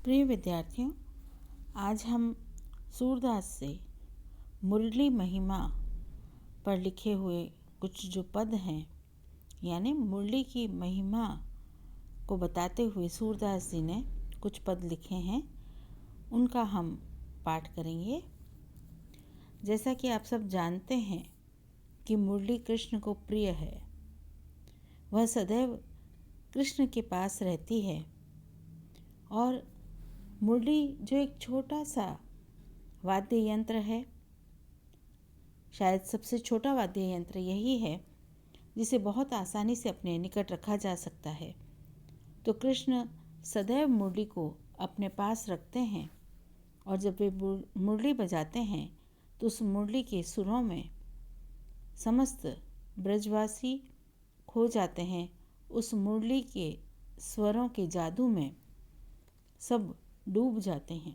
प्रिय विद्यार्थियों, आज हम सूरदास से मुरली महिमा पर लिखे हुए कुछ जो पद हैं, यानी मुरली की महिमा को बताते हुए सूरदास जी ने कुछ पद लिखे हैं, उनका हम पाठ करेंगे। जैसा कि आप सब जानते हैं कि मुरली कृष्ण को प्रिय है, वह सदैव कृष्ण के पास रहती है और मुरली जो एक छोटा सा वाद्य यंत्र है, शायद सबसे छोटा वाद्य यंत्र यही है जिसे बहुत आसानी से अपने निकट रखा जा सकता है। तो कृष्ण सदैव मुरली को अपने पास रखते हैं और जब वे मुरली बजाते हैं तो उस मुरली के सुरों में समस्त ब्रजवासी खो जाते हैं। उस मुरली के स्वरों के जादू में सब डूब जाते हैं।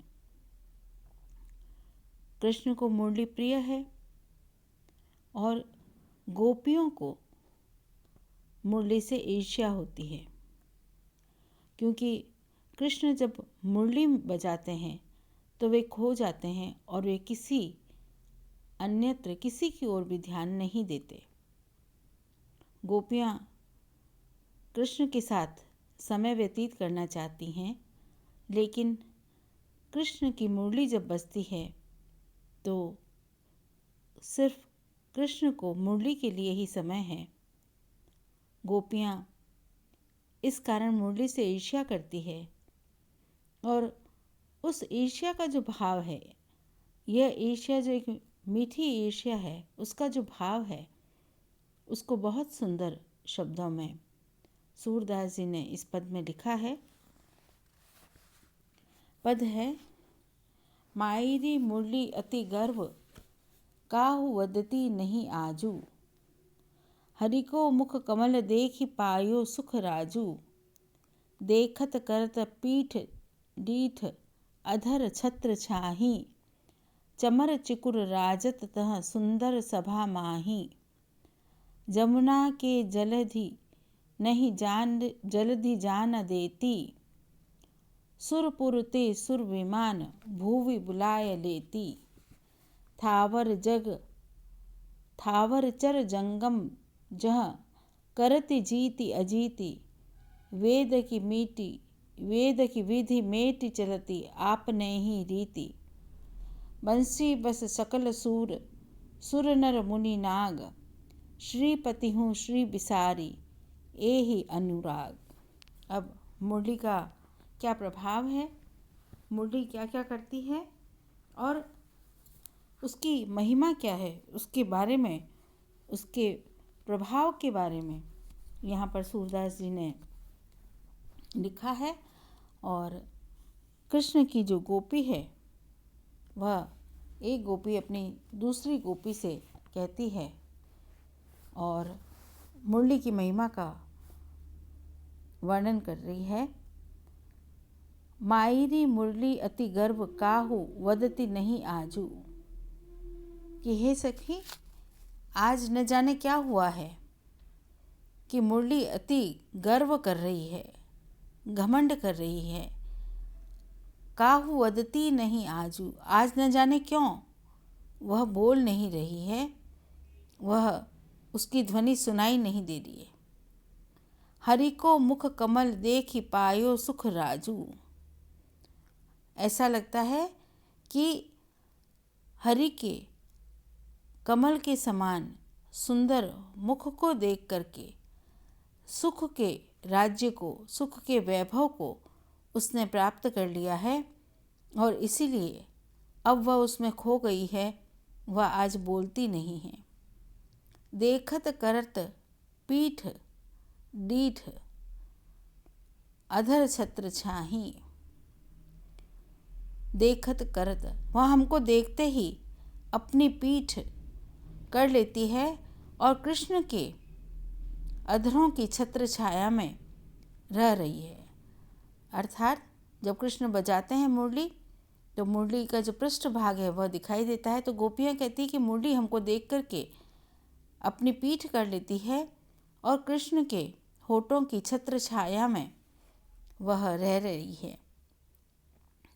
कृष्ण को मुरली प्रिय है और गोपियों को मुरली से ईर्ष्या होती है, क्योंकि कृष्ण जब मुरली बजाते हैं तो वे खो जाते हैं और वे अन्यत्र किसी की ओर भी ध्यान नहीं देते। गोपियाँ कृष्ण के साथ समय व्यतीत करना चाहती हैं, लेकिन कृष्ण की मुरली जब बजती है तो सिर्फ कृष्ण को मुरली के लिए ही समय है। गोपियाँ इस कारण मुरली से ईर्ष्या करती है और उस ईर्ष्या का जो भाव है, यह ईर्ष्या जो एक मीठी ईर्ष्या है, उसका जो भाव है उसको बहुत सुंदर शब्दों में सूरदास जी ने इस पद में लिखा है। पद है, मायरी मुरली अति गर्व काहु वदती नहीं आजू, हरि को मुख कमल देखि पायो सुख राजू, देखत करत पीठ डीठ अधर छत्र छाही, चमर चिकुर राजत तह सुंदर सभा माही, जमुना के जलधि नहीं जलधि जान देती, सुरपुर ते सुर विमान भूवि बुलाय लेती, थावर चर जंगम जह करति जीति अजीति, वेद की विधि मेटि चलती आपने ही रीति, बंसी बस सकल सुर नर मुनि नाग, श्रीपति हूँ श्री बिसारी एहि अनुराग। अब मुरली का क्या प्रभाव है, मुरली क्या क्या करती है और उसकी महिमा क्या है, उसके बारे में, उसके प्रभाव के बारे में यहाँ पर सूरदास जी ने लिखा है। और कृष्ण की जो गोपी है, वह एक गोपी अपनी दूसरी गोपी से कहती है और मुरली की महिमा का वर्णन कर रही है। मायरी मुरली अति गर्व काहू वदती नहीं आजू, कि हे सखी, आज न जाने क्या हुआ है कि मुरली अति गर्व कर रही है, घमंड कर रही है। काहू वदती नहीं आजू, आज न जाने क्यों वह बोल नहीं रही है, वह उसकी ध्वनि सुनाई नहीं दे रही है। हरि को मुख कमल देखि पायो सुख राजू, ऐसा लगता है कि हरि के कमल के समान सुंदर मुख को देख करके सुख के राज्य को, सुख के वैभव को उसने प्राप्त कर लिया है और इसीलिए अब वह उसमें खो गई है, वह आज बोलती नहीं है। देखत करत पीठ डीठ अधर छत्र छाही, देखत करत, वह हमको देखते ही अपनी पीठ कर लेती है और कृष्ण के अधरों की छत्र छाया में रह रही है। अर्थात जब कृष्ण बजाते हैं मुरली, तो मुरली का जो पृष्ठ भाग है वह दिखाई देता है। तो गोपियाँ कहती कि मुरली हमको देख करके अपनी पीठ कर लेती है और कृष्ण के होठों की छत्र छाया में वह रह रही है।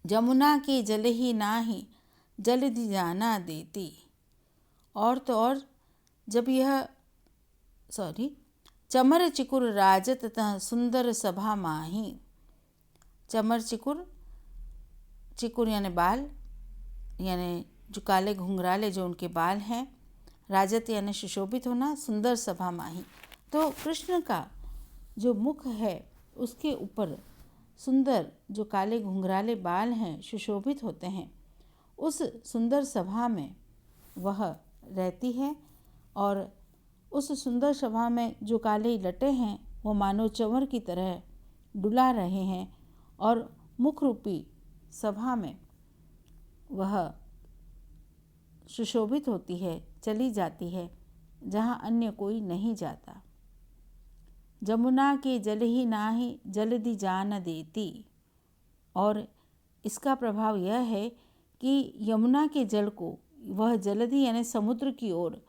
जमुना के जल ही नाही जलधि जाना देती। और तो और जब यह चमर चिकुर राजत तह सुंदर सभा माही। चमर चिकुर, चिकुर यानी बाल, यानी जो काले घुंघराले जो उनके बाल हैं, राजत यानी सुशोभित होना, सुंदर सभा माही। तो कृष्ण का जो मुख है उसके ऊपर सुंदर जो काले घुंघराले बाल हैं सुशोभित होते हैं। उस सुंदर सभा में वह रहती है और उस सुंदर सभा में जो काले लटे हैं वो मानो चंवर की तरह डुला रहे हैं और मुख रूपी सभा में वह सुशोभित होती है, चली जाती है जहाँ अन्य कोई नहीं जाता। जमुना के जल ही नाही जलधि जान देती। और इसका प्रभाव यह है कि यमुना के जल को वह जलधि यानी समुद्र की ओर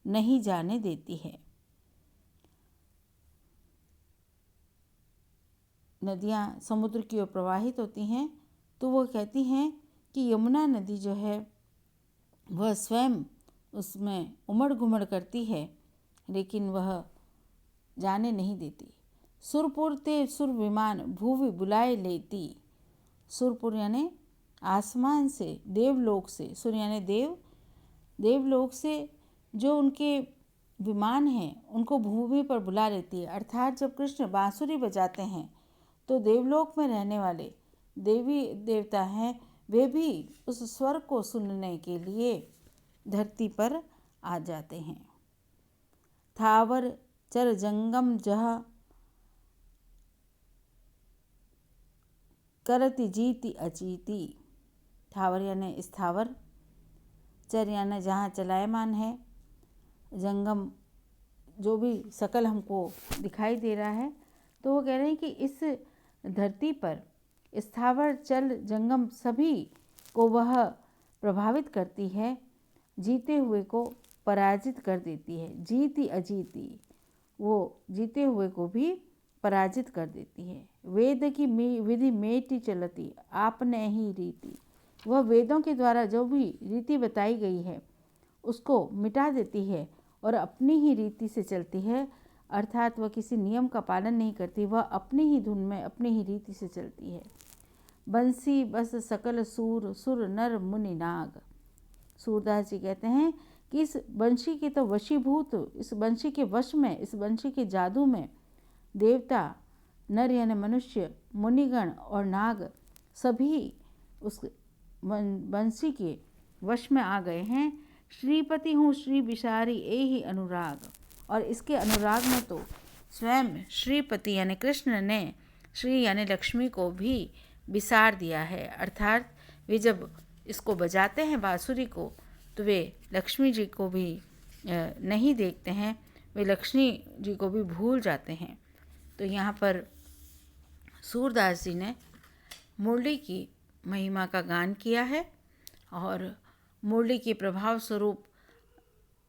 नहीं जाने देती है। नदियाँ समुद्र की ओर प्रवाहित होती हैं तो वो कहती हैं कि यमुना नदी जो है वह स्वयं उसमें उमड़ घुमड़ करती है लेकिन वह जाने नहीं देती। सुरपुर ते सुर विमान भूवि बुलाए लेती। सुरपुर यानी आसमान से, देवलोक से, सुर यानी देव, देवलोक से जो उनके विमान हैं उनको भूमि पर बुला लेती है। अर्थात जब कृष्ण बांसुरी बजाते हैं तो देवलोक में रहने वाले देवी देवता हैं वे भी उस स्वर को सुनने के लिए धरती पर आ जाते हैं। थावर चर जंगम जह करति जीति अजीति। थावर यानी स्थावर, चर यानी जहाँ चलायमान है, जंगम जो भी सकल हमको दिखाई दे रहा है। तो वो कह रहे हैं कि इस धरती पर स्थावर चल जंगम सभी को वह प्रभावित करती है, जीते हुए को पराजित कर देती है। जीति अजीति, वो जीते हुए को भी पराजित कर देती है। वेद की विधि मेटि चलती आपने ही रीति। वह वेदों के द्वारा जो भी रीति बताई गई है उसको मिटा देती है और अपनी ही रीति से चलती है। अर्थात वह किसी नियम का पालन नहीं करती, वह अपनी ही धुन में अपनी ही रीति से चलती है। बंसी बस सकल सूर सुर नर मुनि नाग। सूरदास जी कहते हैं कि इस बंशी के तो वशीभूत, इस बंशी के वश में, इस बंशी के जादू में देवता, नर यानी मनुष्य, मुनिगण और नाग सभी उस बंशी के वश में आ गए हैं। श्रीपति हूँ श्री बिसारी एहि अनुराग। और इसके अनुराग में तो स्वयं श्रीपति यानी कृष्ण ने श्री यानी लक्ष्मी को भी बिसार दिया है। अर्थात वे जब इसको बजाते हैं बांसुरी को तो वे लक्ष्मी जी को भी नहीं देखते हैं, वे लक्ष्मी जी को भी भूल जाते हैं। तो यहाँ पर सूरदास जी ने मुरली की महिमा का गान किया है और मुरली के प्रभाव स्वरूप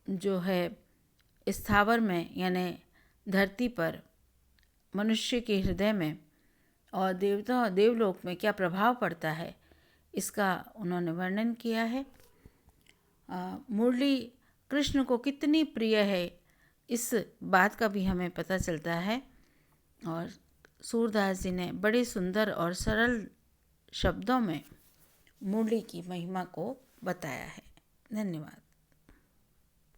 जो है स्थावर में यानी धरती पर, मनुष्य के हृदय में और देवता देवलोक में क्या प्रभाव पड़ता है इसका उन्होंने वर्णन किया है। मुरली कृष्ण को कितनी प्रिय है इस बात का भी हमें पता चलता है और सूरदास जी ने बड़े सुंदर और सरल शब्दों में मुरली की महिमा को बताया है। धन्यवाद।